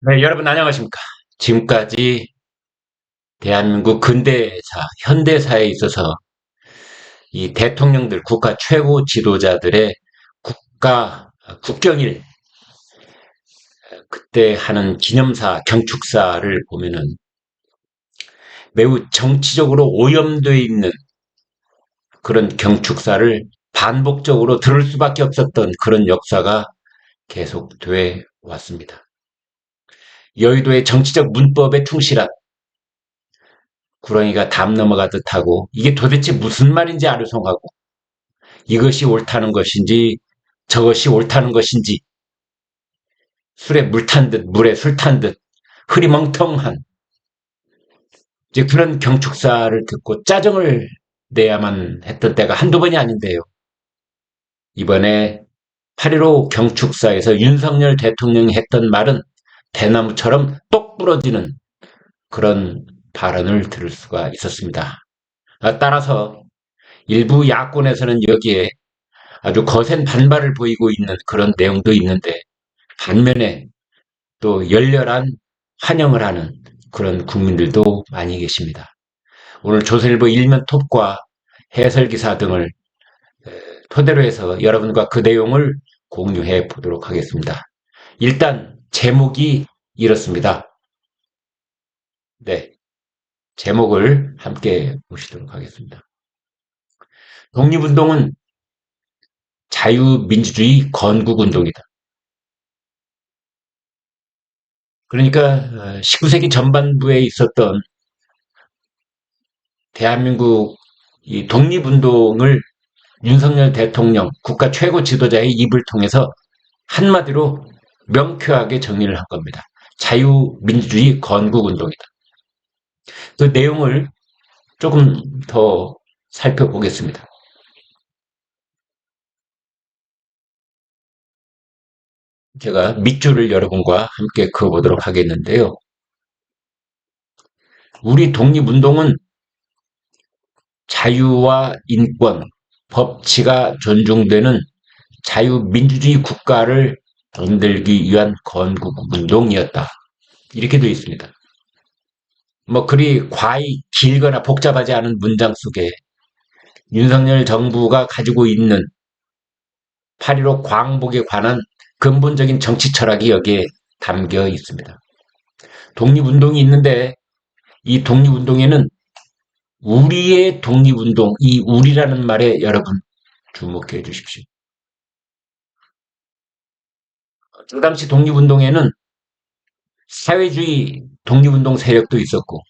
네, 여러분 안녕하십니까. 지금까지 대한민국 근대사, 현대사에 있어서 이 대통령들, 국가 최고 지도자들의 국경일, 그때 하는 기념사, 경축사를 보면은 매우 정치적으로 오염되어 있는 그런 경축사를 반복적으로 들을 수밖에 없었던 그런 역사가 계속돼 왔습니다. 여의도의 정치적 문법에 충실한 구렁이가 담 넘어가듯 하고 이게 도대체 무슨 말인지 아르송하고 이것이 옳다는 것인지 저것이 옳다는 것인지 술에 물 탄 듯 물에 술 탄 듯 흐리멍텅한 이제 그런 경축사를 듣고 짜증을 내야만 했던 때가 한두 번이 아닌데요. 이번에 8.15 경축사에서 윤석열 대통령이 했던 말은 대나무처럼 똑 부러지는 그런 발언을 들을 수가 있었습니다. 따라서 일부 야권에서는 여기에 아주 거센 반발을 보이고 있는 그런 내용도 있는데 반면에 또 열렬한 환영을 하는 그런 국민들도 많이 계십니다. 오늘 조선일보 일면 톱과 해설기사 등을 토대로 해서 여러분과 그 내용을 공유해 보도록 하겠습니다. 일단 제목이 이렇습니다. 네, 제목을 함께 보시도록 하겠습니다. 독립운동은 자유민주주의 건국운동이다. 그러니까 19세기 전반부에 있었던 대한민국 이 독립운동을 윤석열 대통령 국가 최고 지도자의 입을 통해서 한마디로 명쾌하게 정리를 한 겁니다. 자유민주주의 건국운동이다. 그 내용을 조금 더 살펴보겠습니다. 제가 밑줄을 여러분과 함께 그어보도록 하겠는데요. 우리 독립운동은 자유와 인권, 법치가 존중되는 자유민주주의 국가를 만들기 위한 건국운동이었다. 이렇게 되어 있습니다. 뭐 그리 과히 길거나 복잡하지 않은 문장 속에 윤석열 정부가 가지고 있는 8.15 광복에 관한 근본적인 정치 철학이 여기에 담겨 있습니다. 독립운동이 있는데 이 독립운동에는 우리의 독립운동, 이 우리라는 말에 여러분 주목해 주십시오. 그 당시 독립운동에는 사회주의 독립운동 세력도 있었고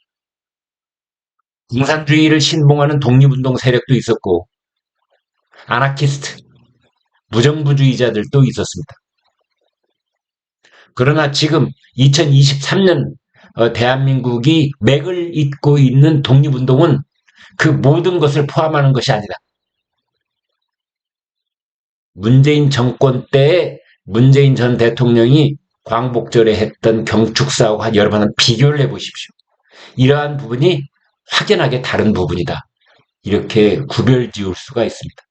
공산주의를 신봉하는 독립운동 세력도 있었고 아나키스트, 무정부주의자들도 있었습니다. 그러나 지금 2023년 대한민국이 맥을 잇고 있는 독립운동은 그 모든 것을 포함하는 것이 아니다. 문재인 정권 때에 문재인 전 대통령이 광복절에 했던 경축사와 여러분 비교를 해보십시오. 이러한 부분이 확연하게 다른 부분이다. 이렇게 구별 지을 수가 있습니다.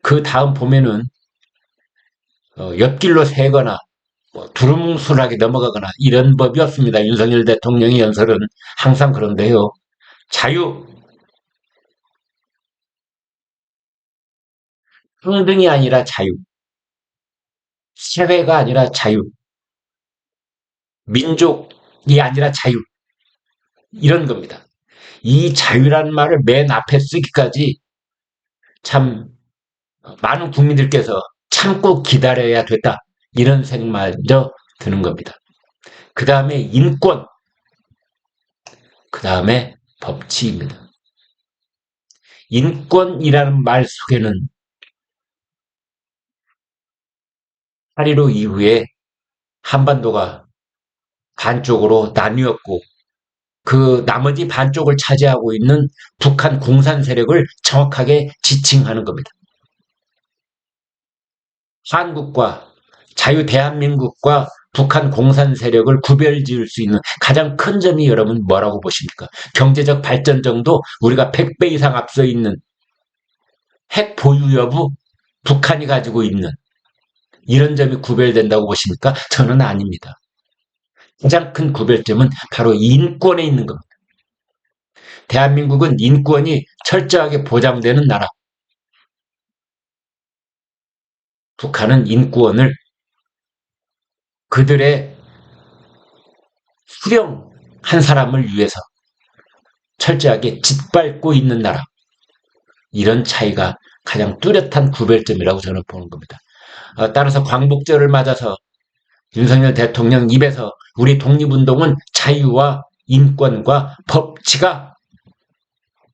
그 다음 보면은 옆길로 새거나 두루뭉술하게 넘어가거나 이런 법이 없습니다. 윤석열 대통령의 연설은 항상 그런데요. 자유, 평등이 아니라 자유, 사회가 아니라 자유, 민족이 아니라 자유, 이런 겁니다. 이 자유라는 말을 맨 앞에 쓰기까지 참 많은 국민들께서 참고 기다려야 됐다. 이런 생각마저 드는 겁니다. 그 다음에 인권, 그 다음에 법치입니다. 인권이라는 말 속에는 8.15 이후에 한반도가 반쪽으로 나뉘었고 그 나머지 반쪽을 차지하고 있는 북한 공산 세력을 정확하게 지칭하는 겁니다. 한국과 자유 대한민국과 북한 공산 세력을 구별지을 수 있는 가장 큰 점이 여러분 뭐라고 보십니까? 경제적 발전 정도 우리가 100배 이상 앞서 있는 핵 보유 여부 북한이 가지고 있는 이런 점이 구별된다고 보십니까? 저는 아닙니다. 가장 큰 구별점은 바로 인권에 있는 겁니다. 대한민국은 인권이 철저하게 보장되는 나라. 북한은 인권을 그들의 수령 한 사람을 위해서 철저하게 짓밟고 있는 나라. 이런 차이가 가장 뚜렷한 구별점이라고 저는 보는 겁니다. 따라서 광복절을 맞아서 윤석열 대통령 입에서 우리 독립운동은 자유와 인권과 법치가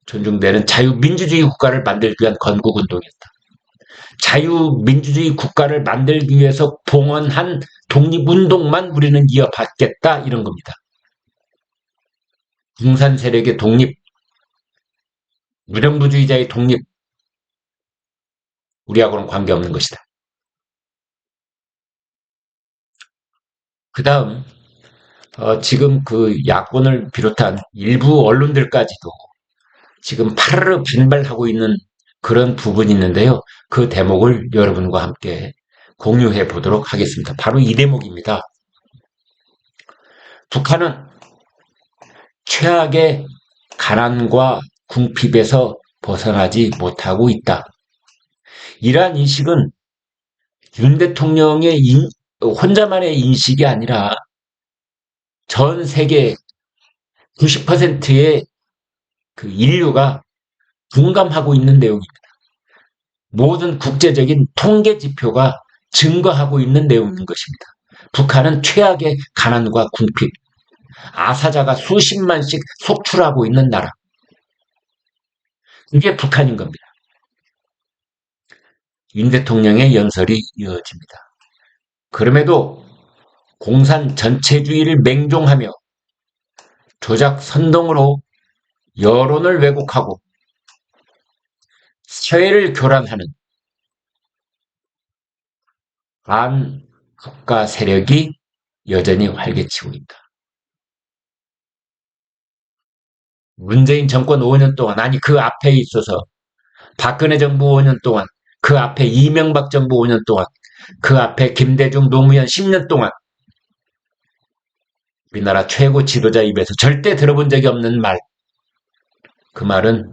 존중되는 자유민주주의 국가를 만들기 위한 건국운동이었다. 자유민주주의 국가를 만들기 위해서 봉헌한 독립운동만 우리는 이어받겠다 이런 겁니다. 공산 세력의 독립, 무정부주의자의 독립, 우리하고는 관계없는 것이다. 그 다음 지금 그 야권을 비롯한 일부 언론들까지도 지금 파르르 반발하고 있는 그런 부분이 있는데요. 그 대목을 여러분과 함께 공유해 보도록 하겠습니다. 바로 이 대목입니다. 북한은 최악의 가난과 궁핍에서 벗어나지 못하고 있다. 이러한 인식은 윤 대통령의 혼자만의 인식이 아니라 전 세계 90%의 그 인류가 공감하고 있는 내용입니다. 모든 국제적인 통계 지표가 증거하고 있는 내용인 것입니다. 북한은 최악의 가난과 궁핍, 아사자가 수십만씩 속출하고 있는 나라. 이게 북한인 겁니다. 윤 대통령의 연설이 이어집니다. 그럼에도 공산 전체주의를 맹종하며 조작 선동으로 여론을 왜곡하고 사회를 교란하는 반국가 세력이 여전히 활개치고 있다. 문재인 정권 5년 동안, 아니 그 앞에 있어서 박근혜 정부 5년 동안, 그 앞에 이명박 정부 5년 동안, 그 앞에 김대중 노무현 10년 동안 우리나라 최고 지도자 입에서 절대 들어본 적이 없는 말. 그 말은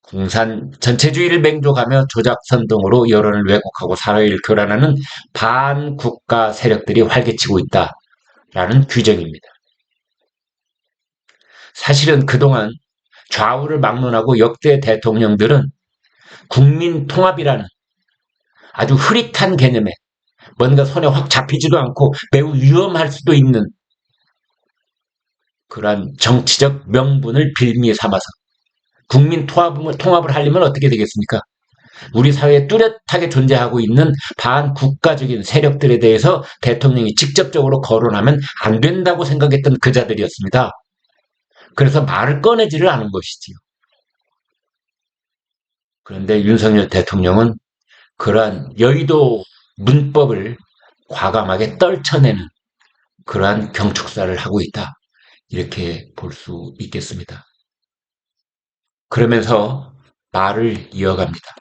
공산 전체주의를 맹족하며 조작선동으로 여론을 왜곡하고 사회를 교란하는 반국가 세력들이 활개치고 있다라는 규정입니다. 사실은 그동안 좌우를 막론하고 역대 대통령들은 국민 통합이라는 아주 흐릿한 개념에 뭔가 손에 확 잡히지도 않고 매우 위험할 수도 있는 그러한 정치적 명분을 빌미 삼아서 국민 통합을 하려면 어떻게 되겠습니까? 우리 사회에 뚜렷하게 존재하고 있는 반국가적인 세력들에 대해서 대통령이 직접적으로 거론하면 안 된다고 생각했던 그 자들이었습니다. 그래서 말을 꺼내지를 않은 것이지요. 그런데 윤석열 대통령은 그러한 여의도 문법을 과감하게 떨쳐내는 그러한 경축사를 하고 있다. 이렇게 볼 수 있겠습니다. 그러면서 말을 이어갑니다.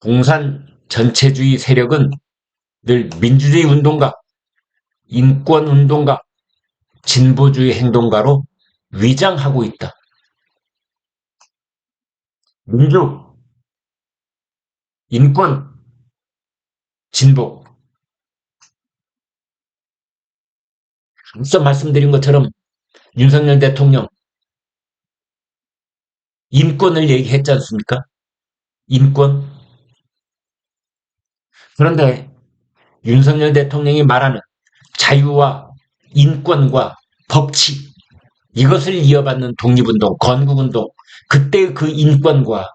공산 전체주의 세력은 늘 민주주의 운동가, 인권 운동가, 진보주의 행동가로 위장하고 있다. 민주, 인권, 진보. 앞서 말씀드린 것처럼 윤석열 대통령 인권을 얘기했지 않습니까? 인권. 그런데 윤석열 대통령이 말하는 자유와 인권과 법치, 이것을 이어받는 독립운동, 건국운동, 그때의 그 인권과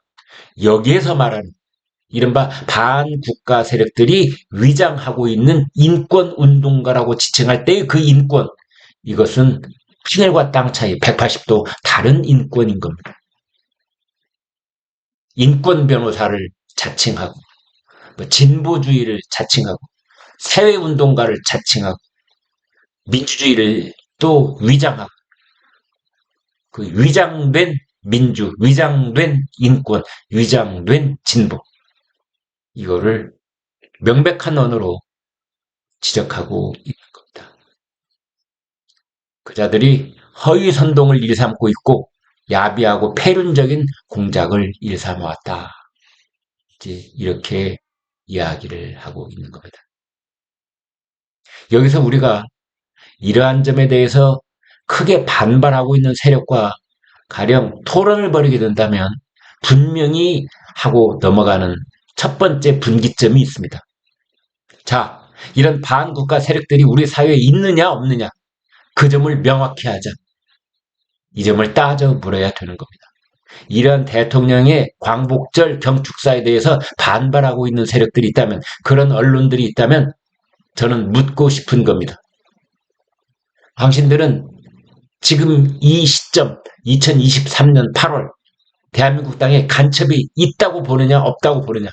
여기에서 말하는 이른바 반국가 세력들이 위장하고 있는 인권운동가라고 지칭할 때의 그 인권, 이것은 하늘과 땅 차이 180도 다른 인권인 겁니다. 인권 변호사를 자칭하고, 진보주의를 자칭하고, 사회운동가를 자칭하고, 민주주의를 또 위장하고, 그 위장된 민주, 위장된 인권, 위장된 진보, 이거를 명백한 언어로 지적하고 있는 겁니다. 그자들이 허위 선동을 일삼고 있고 야비하고 패륜적인 공작을 일삼아왔다. 이제 이렇게 이야기를 하고 있는 겁니다. 여기서 우리가 이러한 점에 대해서 크게 반발하고 있는 세력과 가령 토론을 벌이게 된다면 분명히 하고 넘어가는 첫 번째 분기점이 있습니다. 자, 이런 반국가 세력들이 우리 사회에 있느냐 없느냐 그 점을 명확히 하자. 이 점을 따져 물어야 되는 겁니다. 이러한 대통령의 광복절 경축사에 대해서 반발하고 있는 세력들이 있다면, 그런 언론들이 있다면 저는 묻고 싶은 겁니다. 당신들은 지금 이 시점 2023년 8월 대한민국 땅에 간첩이 있다고 보느냐 없다고 보느냐,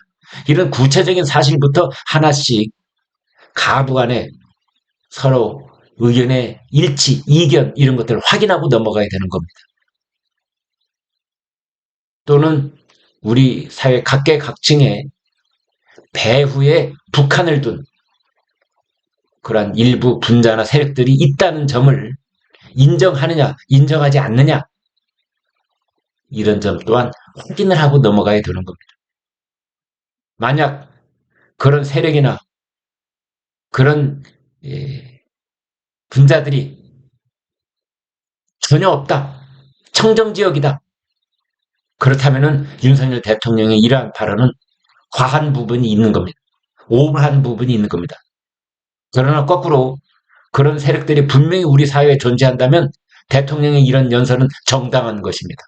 이런 구체적인 사실부터 하나씩 가부간에 서로 의견의 일치, 이견 이런 것들을 확인하고 넘어가야 되는 겁니다. 또는 우리 사회 각계각층에 배후에 북한을 둔 그러한 일부 분자나 세력들이 있다는 점을 인정하느냐 인정하지 않느냐, 이런 점 또한 확인을 하고 넘어가야 되는 겁니다. 만약 그런 세력이나 그런 분자들이 전혀 없다, 청정지역이다, 그렇다면 윤석열 대통령의 이러한 발언은 과한 부분이 있는 겁니다. 오버한 부분이 있는 겁니다. 그러나 거꾸로 그런 세력들이 분명히 우리 사회에 존재한다면 대통령의 이런 연설은 정당한 것입니다.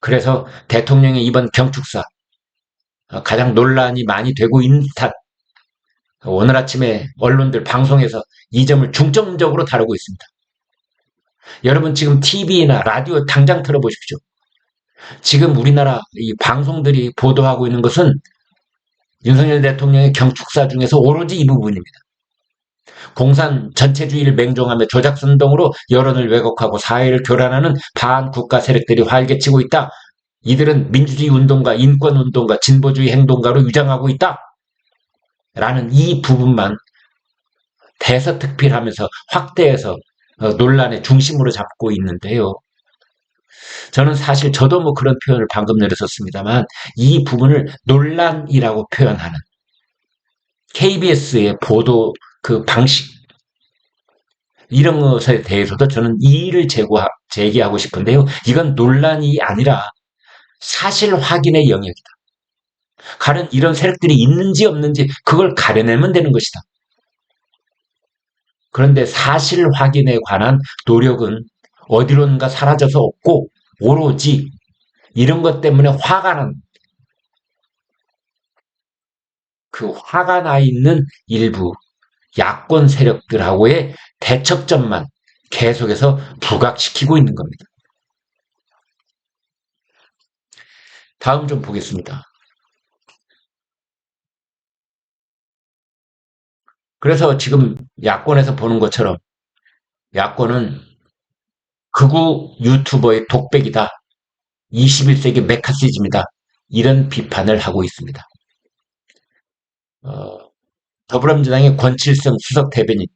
그래서 대통령의 이번 경축사, 가장 논란이 많이 되고 있는 탓, 오늘 아침에 언론들 방송에서 이 점을 중점적으로 다루고 있습니다. 여러분 지금 TV나 라디오 당장 틀어보십시오. 지금 우리나라 이 방송들이 보도하고 있는 것은 윤석열 대통령의 경축사 중에서 오로지 이 부분입니다. 공산 전체주의를 맹종하며 조작선동으로 여론을 왜곡하고 사회를 교란하는 반국가 세력들이 활개치고 있다. 이들은 민주주의 운동가, 인권 운동가, 진보주의 행동가로 위장하고 있다. 라는 이 부분만 대서특필하면서 확대해서 논란의 중심으로 잡고 있는데요. 저는 사실 저도 뭐 그런 표현을 방금 내렸었습니다만 이 부분을 논란이라고 표현하는 KBS의 보도 그 방식, 이런 것에 대해서도 저는 이의를 제기하고 싶은데요. 이건 논란이 아니라 사실 확인의 영역이다. 가령 이런 세력들이 있는지 없는지 그걸 가려내면 되는 것이다. 그런데 사실 확인에 관한 노력은 어디론가 사라져서 없고 오로지 이런 것 때문에 화가 나 있는 일부 야권 세력들하고의 대척점만 계속해서 부각시키고 있는 겁니다. 다음 좀 보겠습니다. 그래서 지금 야권에서 보는 것처럼 야권은 극우 유튜버의 독백이다. 21세기 메카시즘이다. 이런 비판을 하고 있습니다. 더불어민주당의 권칠성 수석 대변인,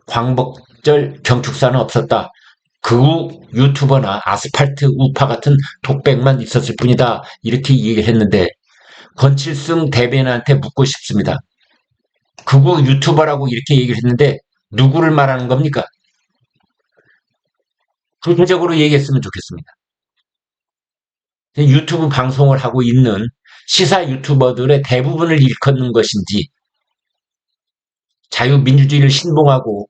광복절 경축사는 없었다. 극우 유튜버나 아스팔트 우파 같은 독백만 있었을 뿐이다. 이렇게 얘기를 했는데 권칠성 대변인한테 묻고 싶습니다. 극우 유튜버라고 이렇게 얘기를 했는데 누구를 말하는 겁니까? 구체적으로 얘기했으면 좋겠습니다. 유튜브 방송을 하고 있는 시사 유튜버들의 대부분을 일컫는 것인지, 자유민주주의를 신봉하고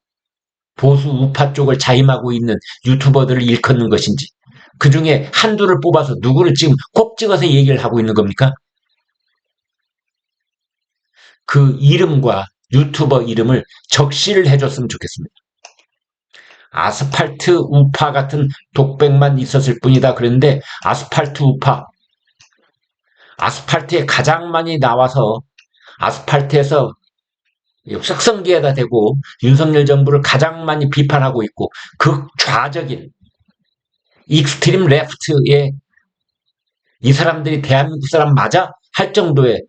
보수 우파 쪽을 자임하고 있는 유튜버들을 일컫는 것인지, 그 중에 한두를 뽑아서 누구를 지금 꼭 찍어서 얘기를 하고 있는 겁니까? 그 이름과 유튜버 이름을 적시를 해줬으면 좋겠습니다. 아스팔트 우파 같은 독백만 있었을 뿐이다 그랬는데 아스팔트 우파, 아스팔트에 가장 많이 나와서 아스팔트에서 흑성기에다 대고 윤석열 정부를 가장 많이 비판하고 있고 극좌적인 익스트림 레프트에 이 사람들이 대한민국 사람 맞아? 할 정도의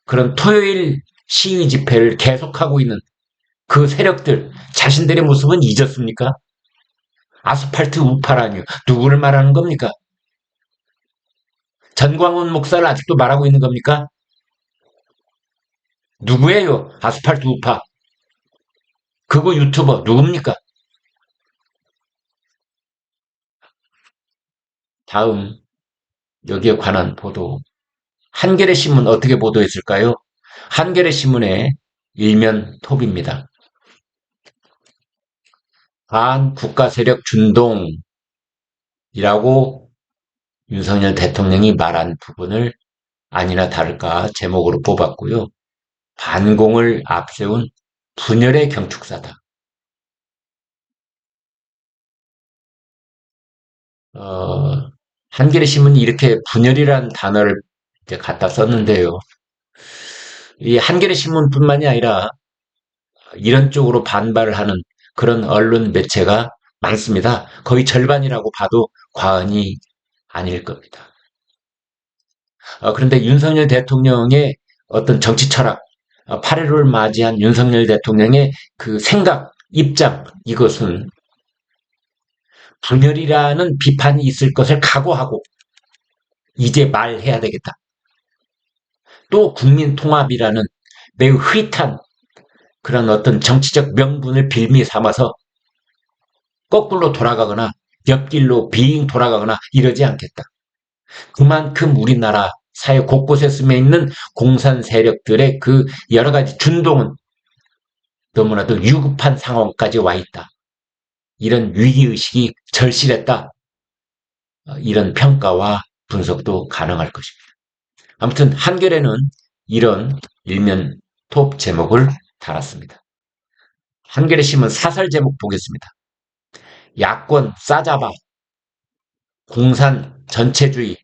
그런 토요일 시위 집회를 계속하고 있는 그 세력들 자신들의 모습은 잊었습니까? 아스팔트 우파라니요. 누구를 말하는 겁니까? 전광훈 목사를 아직도 말하고 있는 겁니까? 누구예요? 아스팔트 우파. 그거 유튜버 누굽니까? 다음 여기에 관한 보도. 한겨레 신문 어떻게 보도했을까요? 한겨레 신문의 일면 톱입니다. 반국가 세력 준동이라고 윤석열 대통령이 말한 부분을 아니나 다를까 제목으로 뽑았고요. 반공을 앞세운 분열의 경축사다. 어, 한겨레 신문이 이렇게 분열이라는 단어를 이제 갖다 썼는데요. 이 한겨레 신문뿐만이 아니라 이런 쪽으로 반발을 하는 그런 언론 매체가 많습니다. 거의 절반이라고 봐도 과언이 아닐 겁니다. 그런데 윤석열 대통령의 어떤 정치 철학, 8.15를 맞이한 윤석열 대통령의 그 생각, 입장, 이것은 분열이라는 비판이 있을 것을 각오하고 이제 말해야 되겠다. 또 국민 통합이라는 매우 흐릿한 그런 어떤 정치적 명분을 빌미 삼아서 거꾸로 돌아가거나 옆길로 빙 돌아가거나 이러지 않겠다. 그만큼 우리나라 사회 곳곳에 스며 있는 공산 세력들의 그 여러 가지 준동은 너무나도 위급한 상황까지 와 있다. 이런 위기의식이 절실했다. 이런 평가와 분석도 가능할 것입니다. 아무튼 한겨레는 이런 일면 톱 제목을 달았습니다. 한겨레 신문 사설 제목 보겠습니다. 야권 싸잡아 공산 전체주의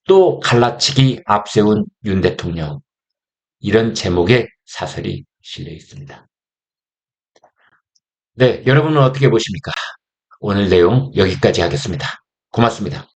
또 갈라치기 앞세운 윤 대통령 이런 제목의 사설이 실려 있습니다. 네, 여러분은 어떻게 보십니까? 오늘 내용 여기까지 하겠습니다. 고맙습니다.